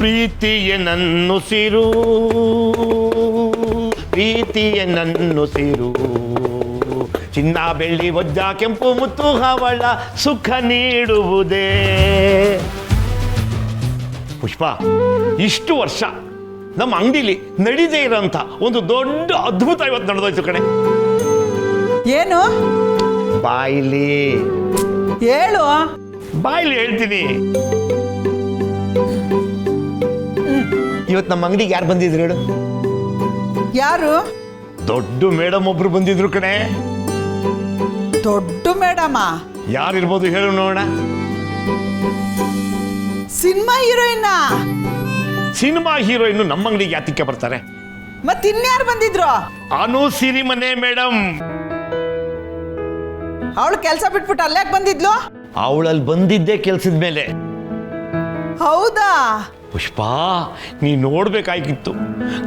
ಪ್ರೀತಿಯೇ ನನ್ನುಸಿರು, ಪ್ರೀತಿಯೇ ನನ್ನುಸಿರು, ಚಿನ್ನ ಬೆಳ್ಳಿ ವಜ್ರ ಕೆಂಪು ಮುತ್ತು ಹವಳ ಸುಖ ನೀಡುವುದೇ. ಪುಷ್ಪ, ಇಷ್ಟು ವರ್ಷ ನಮ್ಮ ಅಂಗಡಿಲಿ ನಡೀದೇ ಇರೋಂಥ ಒಂದು ದೊಡ್ಡ ಅದ್ಭುತ ಇವತ್ತು ನಡೆದೋಯ್ತು ಕಣೆ. ಏನು? ಬಾಯಿಲಿ ಹೇಳು. ಬಾಯಿಲಿ ಹೇಳ್ತೀನಿ. ಇವತ್ತು ನಮ್ಮ ಅಂಗಡಿಗೆ ಯಾರು ಬಂದಿದ್ರು ಹೇಳು? ಯಾರು? ದೊಡ್ಡ ಮೇಡಮ್ ಒಬ್ರು ಬಂದಿದ್ರು ಕಣೆ. ದೊಡ್ಡ ಮೇಡಮ? ಯಾರಿರ್ಬೋದು ಹೇಳು ನೋಡೋಣ. Cinema heroine? ಸಿನಿಮಾ ಹೀರೋಯಿನ್ ನಮ್ಮ ಅಂಗಡಿಗೆ ಯಾತಕ್ಕೆ ಬರ್ತಾರೆ? ಮತ್ತಿನ್ಯಾರು ಬಂದಿದ್ರು? ಅನು ಸಿರಿಮನೆ ಮೇಡಮ್. ಅವಳು ಕೆಲಸ ಬಿಟ್ಬಿಟ್ಟು ಅಲ್ಲಾಕ್ ಬಂದಿದ್ಲು? ಅವಳಲ್ಲಿ ಬಂದಿದ್ದೆ ಕೆಲ್ಸದ ಮೇಲೆ. ಹೌದಾ? ಪುಷ್ಪ, ನೀ ನೋಡ್ಬೇಕಾಗಿತ್ತು.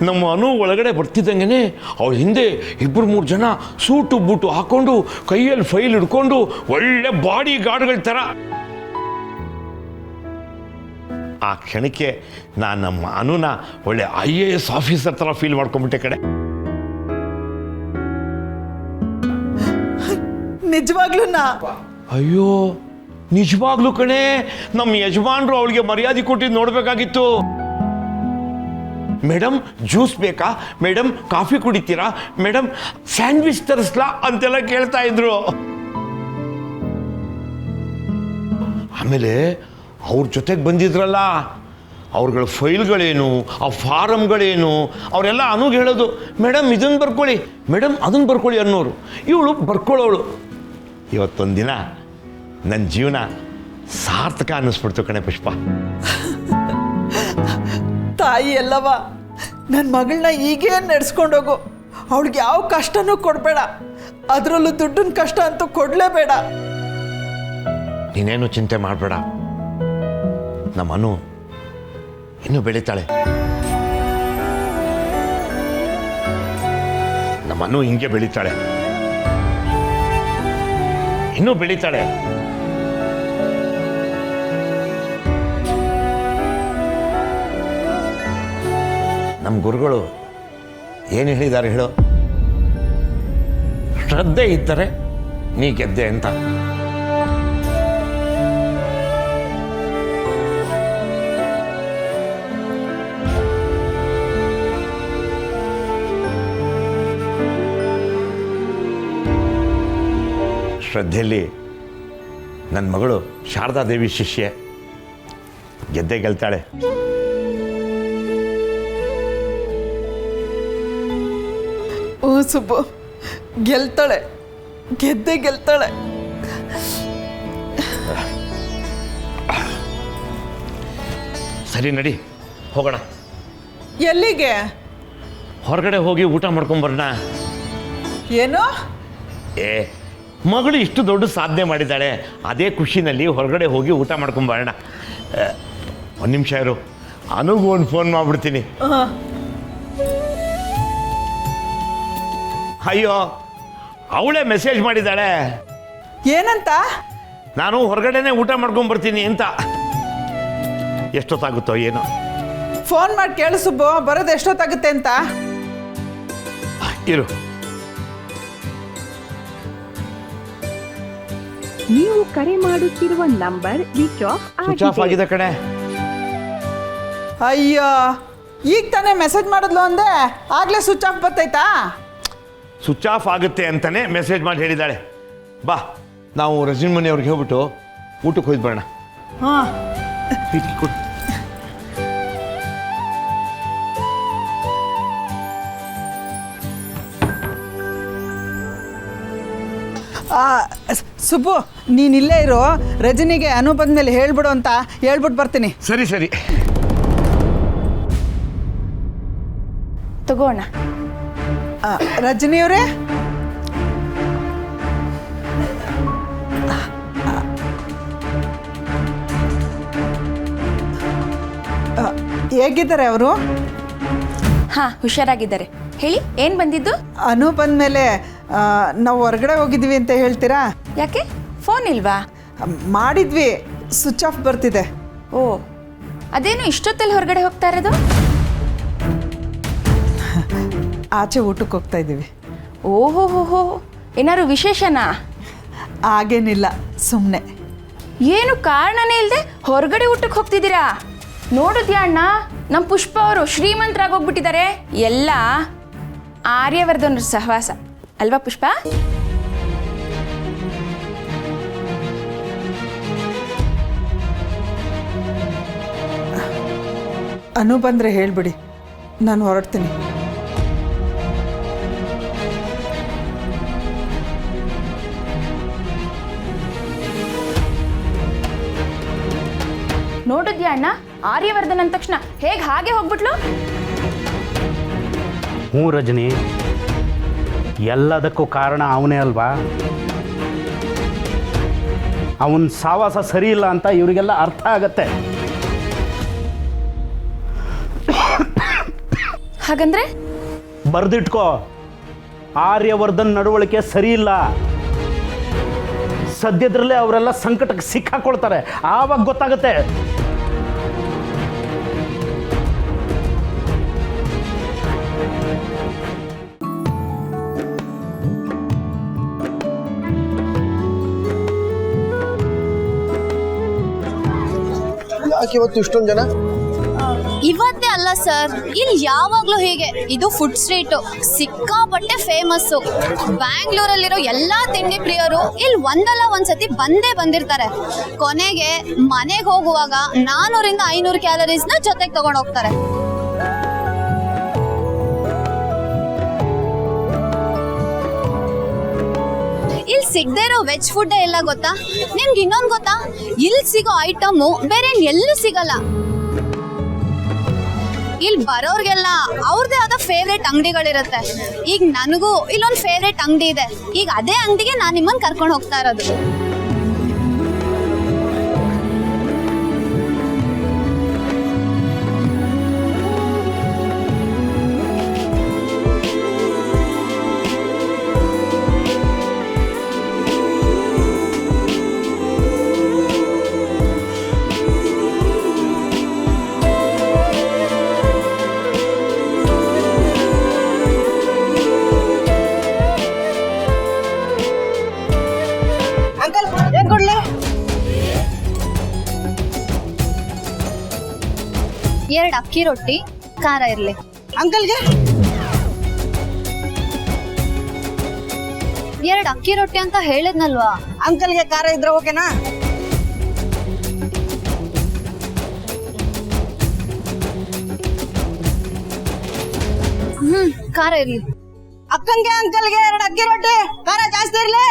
ನಮ್ಮ ಅನು ಒಳಗಡೆ ಬರ್ತಿದ್ದಂಗೆ ಅವಳ ಹಿಂದೆ 2-3 ಜನ ಸೂಟು ಬೂಟು ಹಾಕೊಂಡು ಕೈಯಲ್ಲಿ ಫೈಲ್ ಹಿಡ್ಕೊಂಡು ಒಳ್ಳೆ ಬಾಡಿ ಗಾರ್ಡ್ಗಳ ಥರ. ಆ ಕ್ಷಣಕ್ಕೆ ನಾನು ನಮ್ಮ ಅನುನ ಒಳ್ಳೆ IAS ಆಫೀಸರ್ ಥರ ಫೀಲ್ ಮಾಡ್ಕೊಂಡ್ಬಿಟ್ಟೆ ಕಡೆ. ನಿಜವಾಗ್ಲೂನಾ? ಅಯ್ಯೋ ನಿಜವಾಗ್ಲೂ ಕಣೆ. ನಮ್ಮ ಯಜಮಾನ್ರು ಅವಳಿಗೆ ಮರ್ಯಾದೆ ಕೊಟ್ಟಿದ್ದು ನೋಡ್ಬೇಕಾಗಿತ್ತು. ಮೇಡಮ್ ಜ್ಯೂಸ್ ಬೇಕಾ, ಮೇಡಮ್ ಕಾಫಿ ಕುಡಿತೀರಾ, ಮೇಡಮ್ ಸ್ಯಾಂಡ್ವಿಚ್ ತರಿಸ್ಲಾ ಅಂತೆಲ್ಲ ಕೇಳ್ತಾ ಇದ್ರು. ಆಮೇಲೆ ಅವ್ರ ಜೊತೆಗೆ ಬಂದಿದ್ರಲ್ಲ, ಅವ್ರಗಳ ಫೈಲ್ಗಳೇನು, ಆ ಫಾರಮ್ಗಳೇನು, ಅವರೆಲ್ಲ ಅನುಗೆ ಹೇಳೋದು, ಮೇಡಮ್ ಇದನ್ನು ಬರ್ಕೊಳ್ಳಿ, ಮೇಡಮ್ ಅದನ್ನು ಬರ್ಕೊಳ್ಳಿ ಅನ್ನೋರು. ಇವಳು ಬರ್ಕೊಳ್ಳೋಳು. ಇವತ್ತೊಂದಿನ ನನ್ನ ಜೀವನ ಸಾರ್ಥಕ ಅನ್ನಿಸ್ಬಿಡ್ತು ಕಣೆ ಪುಷ್ಪ. ತಾಯಿ ಎಲ್ಲವ, ನನ್ನ ಮಗಳನ್ನ ಹೀಗೇ ನಡೆಸ್ಕೊಂಡೋಗು. ಅವಳಿಗೆ ಯಾವ ಕಷ್ಟನೂ ಕೊಡಬೇಡ, ಅದರಲ್ಲೂ ದುಡ್ಡಿನ ಕಷ್ಟ ಅಂತೂ ಕೊಡಲೇಬೇಡ. ನೀನೇನು ಚಿಂತೆ ಮಾಡಬೇಡ. ನಮ್ಮ ಅನು ಇನ್ನೂ ಬೆಳೀತಾಳೆ. ನಮ್ಮ ಅನು ಹಿಂಗೆ ಬೆಳೀತಾಳೆ, ಇನ್ನೂ ಬೆಳೀತಾಳೆ. ನಮ್ಮ ಗುರುಗಳು ಏನು ಹೇಳಿದ್ದಾರೆ ಹೇಳೋ? ಶ್ರದ್ಧೆ ಇದ್ದರೆ ನೀ ಗೆದ್ದೆ ಅಂತ. ಶ್ರದ್ಧೆಯಲ್ಲಿ ನನ್ನ ಮಗಳು ಶಾರದಾದೇವಿ ಶಿಷ್ಯೆ. ಗೆದ್ದೆ ಗೆಲ್ತಾಳೆ. ಓ ಸುಬ್ಬು, ಗೆಲ್ತಾಳೆ, ಗೆದ್ದೆ ಗೆಲ್ತಾಳೆ. ಸರಿ ನಡಿ ಹೋಗೋಣ. ಎಲ್ಲಿಗೆ? ಹೊರಗಡೆ ಹೋಗಿ ಊಟ ಮಾಡ್ಕೊಂಬರೋಣ. ಏನು? ಏ, ಮಗಳು ಇಷ್ಟು ದೊಡ್ಡ ಸಾಧನೆ ಮಾಡಿದ್ದಾಳೆ, ಅದೇ ಖುಷಿನಲ್ಲಿ ಹೊರಗಡೆ ಹೋಗಿ ಊಟ ಮಾಡ್ಕೊಂಬರೋಣ. ಒಂದು ನಿಮಿಷ ಇರು, ಅನುಗೂ ಒಂದು ಫೋನ್ ಮಾಡಿಬಿಡ್ತೀನಿ. ಅಯ್ಯೋ, ಅವಳೇ ಮೆಸೇಜ್ ಮಾಡಿದ್ದಾಳೆ. ಏನಂತ? ನಾನು ಹೊರಗಡೆನೆ ಊಟ ಮಾಡ್ಕೊಂಬರ್ತೀನಿ ಅಂತ. ಎಷ್ಟೊತ್ತಾಗುತ್ತೋ ಏನೋ. ಫೋನ್ ಮಾಡಿ ಕೇಳು ಸುಬ್ಬು, ಬರೋದು ಎಷ್ಟೊತ್ತಾಗುತ್ತೆ ಅಂತ. ಇರು. ನೀವು ಕರೆ ಮಾಡುತ್ತಿರುವ ನಂಬರ್ ಸ್ವಿಚ್ ಆಫ್ ಆಗಿದೆ ಕಣೆ. ಅಯ್ಯೋ, ಈಗ ತಾನೇ ಮೆಸೇಜ್ ಮಾಡಿದ್ಲು ಅಂದೆ, ಆಗ್ಲೇ ಸ್ವಿಚ್ ಆಫ್ ಬರ್ತೈತಾ? ಸ್ವಿಚ್ ಆಫ್ ಆಗುತ್ತೆ ಅಂತಾನೆ ಮೆಸೇಜ್ ಮಾಡಿ ಹೇಳಿದ್ದಾಳೆ. ಬಾ, ನಾವು ರಜನಿ ಮನೆಯವ್ರಿಗೆ ಹೋಗ್ಬಿಟ್ಟು ಊಟಕ್ಕೆ ಹೋಯ್ತು ಬರೋಣ. ಹಾಂ, ಕೊಡು. ಸುಬ್ಬು, ನೀನು ಇಲ್ಲೇ ಇರೋ, ರಜನಿಗೆ ಅನು ಬಂದ್ಮೇಲೆ ಹೇಳ್ಬಿಡು ಅಂತ ಹೇಳ್ಬಿಟ್ಟು ಬರ್ತೀನಿ. ಸರಿ ಸರಿ ತಗೋಣ. ರಜನಿಯವರೇ, ಹೇಗಿದ್ದಾರೆ ಅವರು? ಹಾಂ, ಹುಷಾರಾಗಿದ್ದಾರೆ. ಹೇಳಿ, ಏನು ಬಂದಿದ್ದು? ಅನು ಬಂದಮೇಲೆ ನಾವು ಹೊರಗಡೆ ಹೋಗಿದ್ವಿ ಅಂತ ಹೇಳ್ತೀರಾ? ಯಾಕೆ, ಫೋನ್ ಇಲ್ವಾ? ಮಾಡಿದ್ವಿ, ಸ್ವಿಚ್ ಆಫ್ ಬರ್ತಿದೆ. ಓ, ಅದೇನು ಇಷ್ಟೊತ್ತಲ್ಲಿ ಹೊರಗಡೆ ಹೋಗ್ತಾ ಇರೋದು? ಆಚೆ ಊಟಕ್ಕೆ ಹೋಗ್ತಾ ಇದ್ದೀವಿ. ಓಹೋ, ಏನಾದ್ರು ವಿಶೇಷನಾ? ಆಗೇನಿಲ್ಲ, ಸುಮ್ಮನೆ. ಏನು ಕಾರಣನೇ ಇಲ್ಲದೆ ಹೊರಗಡೆ ಊಟಕ್ಕೆ ಹೋಗ್ತಿದ್ದೀರಾ? ನೋಡಿದ್ಯಾ ಅಣ್ಣ, ನಮ್ಮ ಪುಷ್ಪ ಅವರು ಶ್ರೀಮಂತರಾಗೋಗ್ಬಿಟ್ಟಿದ್ದಾರೆ. ಎಲ್ಲ ಆರ್ಯವರ್ಧನ್ ಸಹವಾಸ ಅಲ್ವಾ ಪುಷ್ಪ? ಅನು ಬಂದರೆ ಹೇಳಿಬಿಡಿ, ನಾನು ಹೊರಡ್ತೀನಿ. ನೋಡಿದ್ಯಾ ಅಣ್ಣ, ಆರ್ಯವರ್ಧನ್ ಅಂದ ತಕ್ಷಣ ಹೇಗೆ ಹಾಗೆ ಹೋಗ್ಬಿಟ್ಲು? ಹ್ಞೂ ರಜನಿ, ಎಲ್ಲದಕ್ಕೂ ಕಾರಣ ಅವನೇ ಅಲ್ವಾ? ಅವನ ಸಾವಾಸ ಸರಿ ಇಲ್ಲ ಅಂತ ಇವರಿಗೆಲ್ಲ ಅರ್ಥ ಆಗತ್ತೆ. ಹಾಗಂದ್ರೆ ಬರ್ದಿಟ್ಕೋ, ಆರ್ಯವರ್ಧನ್ ನಡವಳಿಕೆ ಸರಿ ಇಲ್ಲ. ಸದ್ಯದ್ರಲ್ಲೇ ಅವರೆಲ್ಲ ಸಂಕಟಕ್ಕೆ ಸಿಕ್ಕಾಕೊಳ್ತಾರೆ, ಆವಾಗ ಗೊತ್ತಾಗುತ್ತೆ. ಯಾಕೆ ಇವತ್ತು ಇಷ್ಟೊಂದು ಜನ? ಇವತ್ತೇ ಅಲ್ಲ ಸರ್, ಇಲ್ಲಿ ಯಾವಾಗ್ಲೂ ಹೀಗೆ. ಇದು ಫುಡ್ ಸ್ಟ್ರೀಟು, ಸಿಕ್ಕಾಪಟ್ಟೆ ಫೇಮಸ್ಸು. ಬ್ಯಾಂಗ್ಳೂರಲ್ಲಿರೋ ಎಲ್ಲಾ ತಿಂಡಿ ಪ್ರಿಯರು ಇಲ್ಲಿ ಒಂದಲ್ಲ ಒಂದ್ಸತಿ ಬಂದೇ ಬಂದಿರ್ತಾರೆ. ಕೊನೆಗೆ ಮನೆಗೆ ಹೋಗುವಾಗ 400 ರಿಂದ 500 ಕ್ಯಾಲರೀಸ್ನ ಜೊತೆಗೆ ತಗೊಂಡು ಹೋಗ್ತಾರೆ. ಇಲ್ಲಿ ಸಿಗದೆ ಇರೋ ವೆಜ್ ಫುಡ್ ಎಲ್ಲ ಗೊತ್ತಾ ನಿಮ್ಗೆ? ಇನ್ನೊಂದು ಗೊತ್ತಾ, ಇಲ್ಲಿ ಸಿಗೋ ಐಟಮು ಬೇರೆ ಎಲ್ಲೂ ಸಿಗಲ್ಲ. ಇಲ್ಲಿ ಬರೋರ್ಗೆಲ್ಲ ಅವ್ರದೇ ಆದ ಫೇವ್ರೇಟ್ ಅಂಗಡಿಗಳಿರುತ್ತೆ. ಈಗ ನನಗೂ ಇಲ್ಲೊಂದು ಫೇವ್ರೇಟ್ ಅಂಗಡಿ ಇದೆ. ಈಗ ಅದೇ ಅಂಗಡಿಗೆ ನಾನು ನಿಮ್ಮನ್ನು ಕರ್ಕೊಂಡು ಹೋಗ್ತಾ ಇರೋದು. ಎರಡು ಅಕ್ಕಿ ರೊಟ್ಟಿ, ಖಾರ ಇರ್ಲಿ. ಅಂಕಲ್ಗೆ 2 ಅಕ್ಕಿ ರೊಟ್ಟಿ ಅಂತ ಹೇಳಿದ್ನಲ್ವಾ? ಅಂಕಲ್ಗೆ ಖಾರ ಇದ್ರೆ ಓಕೆನಾ? ಖಾರ ಇರ್ಲಿ. ಅಕ್ಕಂಗೆ ಅಂಕಲ್ಗೆ 2 ಅಕ್ಕಿ ರೊಟ್ಟಿ, ಖಾರ ಜಾಸ್ತಿ ಇರ್ಲಿ.